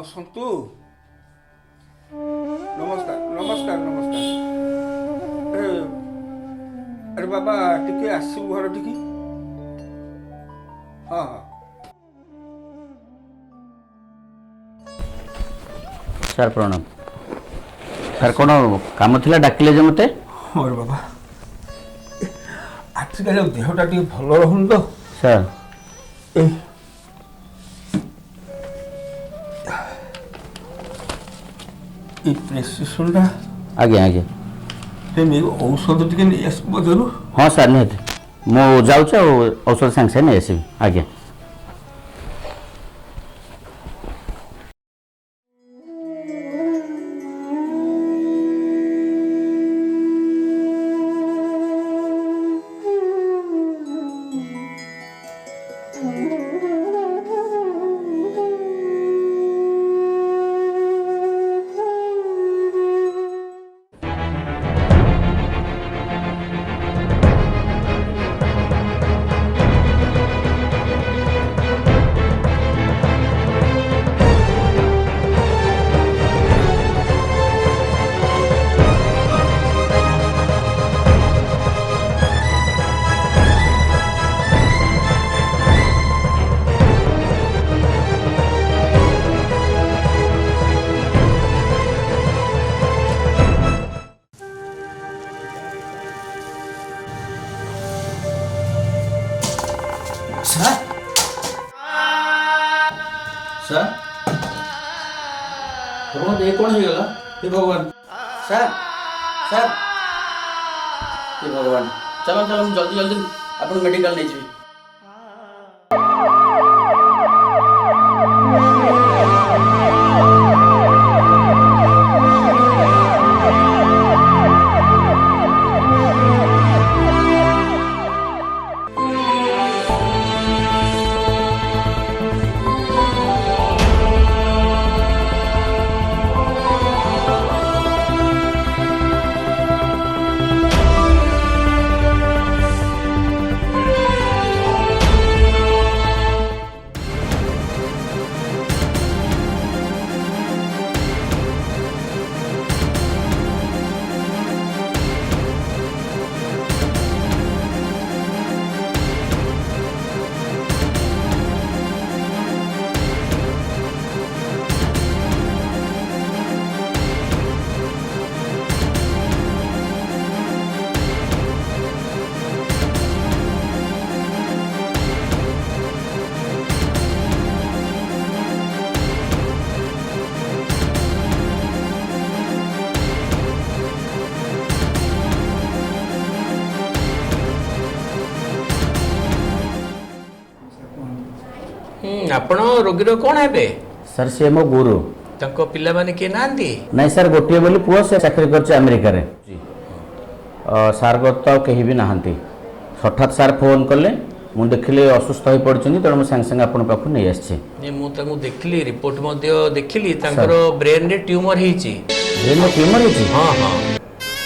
ସନ୍ତୁ ନମସ୍କାର ନମସ୍କାର ନମସ୍କାର। ଆରେ ବାବା ଟିକେ ଆସିବୁ ଘର ଟିକେ। ହଁ ହଁ ସାର୍ ପ୍ରଣାମ। ସାର୍ କ'ଣ କାମ ଥିଲା ଡାକିଲେ ଯେ ମୋତେ? ହଁ ରେ ବାବା, ଆଜିକାଲି ଦେହଟା ଟିକେ ଭଲ ରହୁନି ତ ସାର୍। ଏ ଏଇ ପ୍ରେସକ୍ରିପ୍ସନଟା ଆଜ୍ଞା ଆଜ୍ଞା। ନେଇ ଔଷଧ ଟିକେ ନେଇ ଆସିବୁ ବଜାରରୁ। ହଁ ସାର୍ ନିହାତି, ମୁଁ ଯାଉଛି ଆଉ ଔଷଧ ସାଙ୍ଗେ ସାଙ୍ଗେ ନେଇ ଆସିବି। ଆଜ୍ଞା। ସାର୍ ସାର୍ ଆପଣଙ୍କ ଦେହ କ'ଣ ହେଇଗଲା? ହେ ଭଗବାନ। ସାର୍ ସାର୍ ହେ ଭଗବାନ, ଚାଲ ଚାଲ, ମୁଁ ଜଲ୍ଦି ଜଲ୍ଦି ଆପଣଙ୍କୁ ମେଡ଼ିକାଲ ନେଇଯିବି। ଆପଣ ରୋଗୀର କ'ଣ ହେବେ? ସାର୍ ସିଏ ମୋ ଗୁରୁ। ତାଙ୍କ ପିଲାମାନେ କିଏ ନାହାନ୍ତି? ନାଇଁ ସାର୍, ଗୋଟିଏ ବୋଲି ପୁଅ, ସେ ଚାକିରି କରିଛି ଆମେରିକାରେ। ସାର୍ଙ୍କର ତ ଆଉ କେହି ବି ନାହାନ୍ତି। ହଠାତ୍ ସାର୍ ଫୋନ୍ କଲେ, ମୁଁ ଦେଖିଲି ଅସୁସ୍ଥ ହୋଇପଡ଼ିଛନ୍ତି, ତେଣୁ ମୁଁ ସାଙ୍ଗେ ସାଙ୍ଗେ ଆପଣଙ୍କ ପାଖକୁ ନେଇ ଆସିଛି। ମୁଁ ତାଙ୍କୁ ଦେଖିଲି, ରିପୋର୍ଟ ମଧ୍ୟ ଦେଖିଲି, ତାଙ୍କର ବ୍ରେନ୍ରେ ଟ୍ୟୁମର ହେଇଛି। ବ୍ରେନ୍ରେ ଟ୍ୟୁମର ହେଇଛି? ହଁ ହଁ,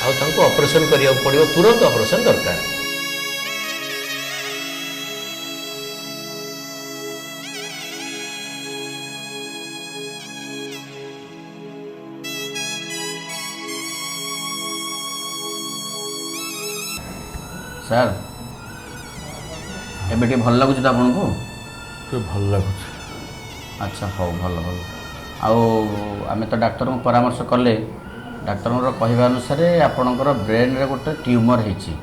ଆଉ ତାଙ୍କୁ ଅପରେସନ୍ କରିବାକୁ ପଡ଼ିବ, ତୁରନ୍ତ ଅପରେସନ୍ ଦରକାର। ସାର୍ ଏବେ ଟିକେ ଭଲ ଲାଗୁଛି ତ ଆପଣଙ୍କୁ? ଟିକେ ଭଲ ଲାଗୁଛି। ଆଚ୍ଛା ହଉ, ଭଲ ଭଲ। ଆଉ ଆମେ ତ ଡାକ୍ତରଙ୍କୁ ପରାମର୍ଶ କଲେ, ଡାକ୍ତରଙ୍କର କହିବା ଅନୁସାରେ ଆପଣଙ୍କର ବ୍ରେନ୍ରେ ଗୋଟେ ଟ୍ୟୁମର ହେଇଛି।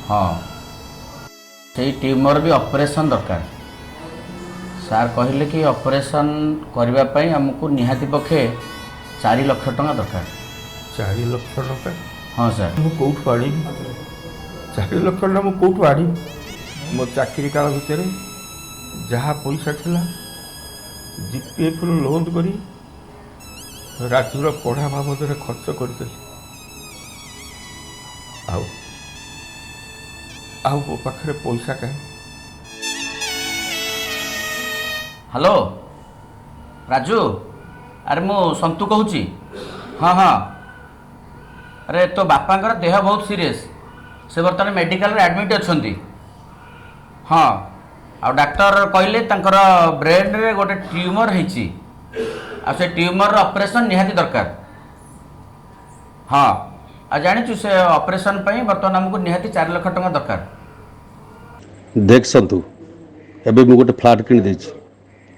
ହଁ, ସେଇ ଟ୍ୟୁମର ବି ଅପରେସନ୍ ଦରକାର। ସାର୍ କହିଲେ କି ଅପରେସନ୍ କରିବା ପାଇଁ ଆମକୁ ନିହାତି ପକ୍ଷେ 4 ଲକ୍ଷ ଟଙ୍କା ଦରକାର। 4 ଲକ୍ଷ ଟଙ୍କା? ହଁ ସାର୍। ମୁଁ କେଉଁଠୁ ଆଣିବି 4 ଲକ୍ଷ ଟଙ୍କା? ମୁଁ କେଉଁଠୁ ଆଣିବି? ମୋ ଚାକିରି କାଳ ଭିତରେ ଯାହା ପଇସା ଥିଲା ଜିପିଏଫ୍ରୁ ଲୋନ୍ କରି ରାଜୁର ପଢ଼ା ବାବଦରେ ଖର୍ଚ୍ଚ କରିଦେଲି। ଆଉ ମୋ ପାଖରେ ପଇସା କାହିଁ? ହ୍ୟାଲୋ ରାଜୁ, ଆରେ ମୁଁ ସନ୍ତୁ କହୁଛି। ହଁ ହଁ, ଆରେ ତୋ ବାପାଙ୍କର ଦେହ ବହୁତ ସିରିୟସ୍, ସେ ବର୍ତ୍ତମାନ ମେଡ଼ିକାଲରେ ଆଡ଼ମିଟ୍ ଅଛନ୍ତି। ହଁ, ଆଉ ଡାକ୍ତର କହିଲେ ତାଙ୍କର ବ୍ରେନ୍ରେ ଗୋଟେ ଟ୍ୟୁମର ହେଇଛି। आ से ट्यूमर ऑपरेशन निहाती दरकार हाँ आ जानिछु से ऑपरेशन पई वर्तमान हमको निहाती 4 लाख टका दरकार देख संतु एबे मु गोटे फ्लाट किଣି ଦେଇଛି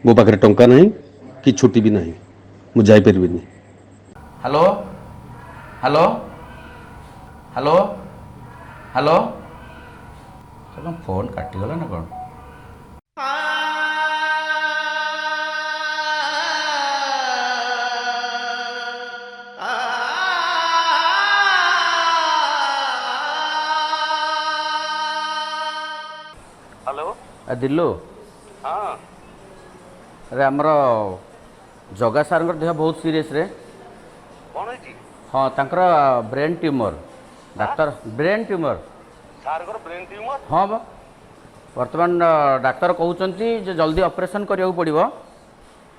ମୋ ପାଖରେ ଟଙ୍କା ନାହିଁ କି ଛୁଟି ବି ନାହିଁ ମୁଁ ଯାଇ ପାରିବିନି हेलो हेलो हेलो हेलो चलो फोन काटिगला ना कौन हेलो दिल्लू हाँ अरे आमर जगा सार देह बहुत सीरीयस रे कौन है हाँ तांकर brain tumour doctor brain tumour सार ब्रेन ट्यूमर हाँ बा वर्तमान डाक्तर कहते जे जल्दी ऑपरेशन करिया पड़ो हाँ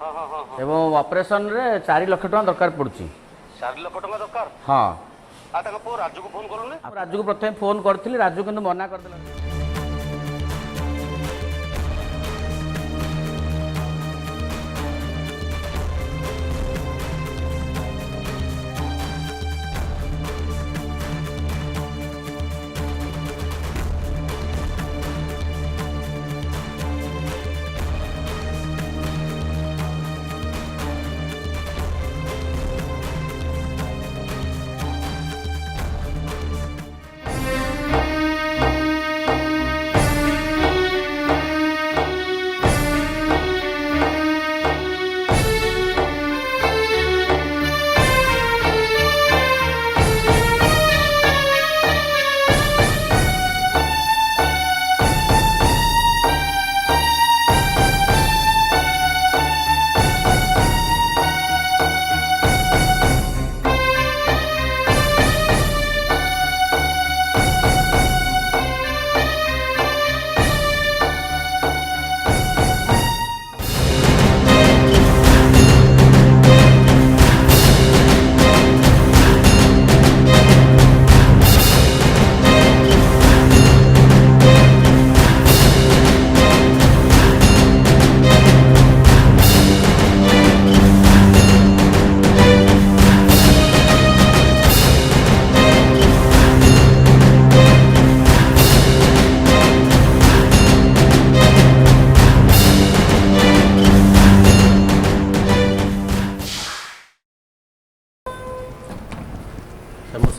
हाँ हाँ हाँ एवं ऑपरेशन रे 4 लाख टका दरकार पड़ुची 4 लाख टका दरकार हाँ आ ताका पो राजू को फोन करूने राजू को प्रथम फोन करथिली राजू किंतु मना कर देला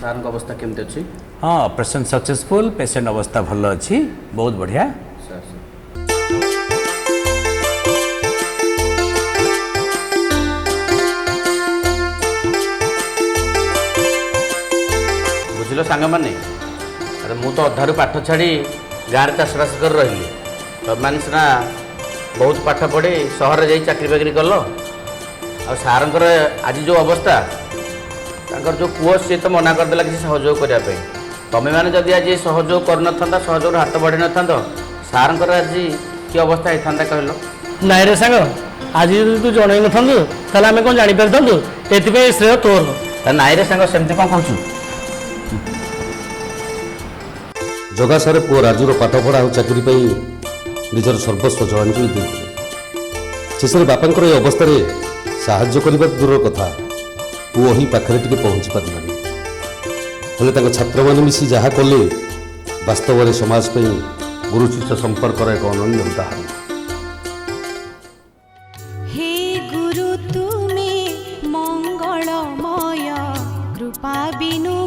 सार अवस्था केमती अच्छी हाँ ऑपरेशन सक्सेसफुल पेशेंट अवस्था भल अच्छी बहुत बढ़िया बुझल सांग मैंने अरे मु तो अधारू पाठ छाड़ी गाँव चाषबास कर रही तुम सीना बहुत पाठ पढ़ी सहर जा चाकरी बाकरी कल आ सारंकर आज जो अवस्था तांकर जो पुओ सी तो मना करदेला किसी सहयोग करने तमें मैंने जदि आज सहयोग कर सहयोग हाथ बढ़ी न था सारंकर आज कि अवस्था होता कहल नाई रे सांग आज तू जन न था आम कौन जापारू ये श्रेय तोर नाई रे सांग सेमती कौन कहूँ जगा सारे पुओ राजूर पाठपढ़ा और चाकरी निजर सर्वस्व जलांजलि देते शेष बापांकर ये अवस्था साहाय्य करने दूर कथा पुओ ही पाखे टे पहुँची पारानी हेल्ले छात्र मैंने मिसी जहाँ कले वास्तव में समाज गुरु शिष्य संपर्क एक अनन्य उदाहरण हे गुरु तुम्हें मंगलमय कृपा बिनु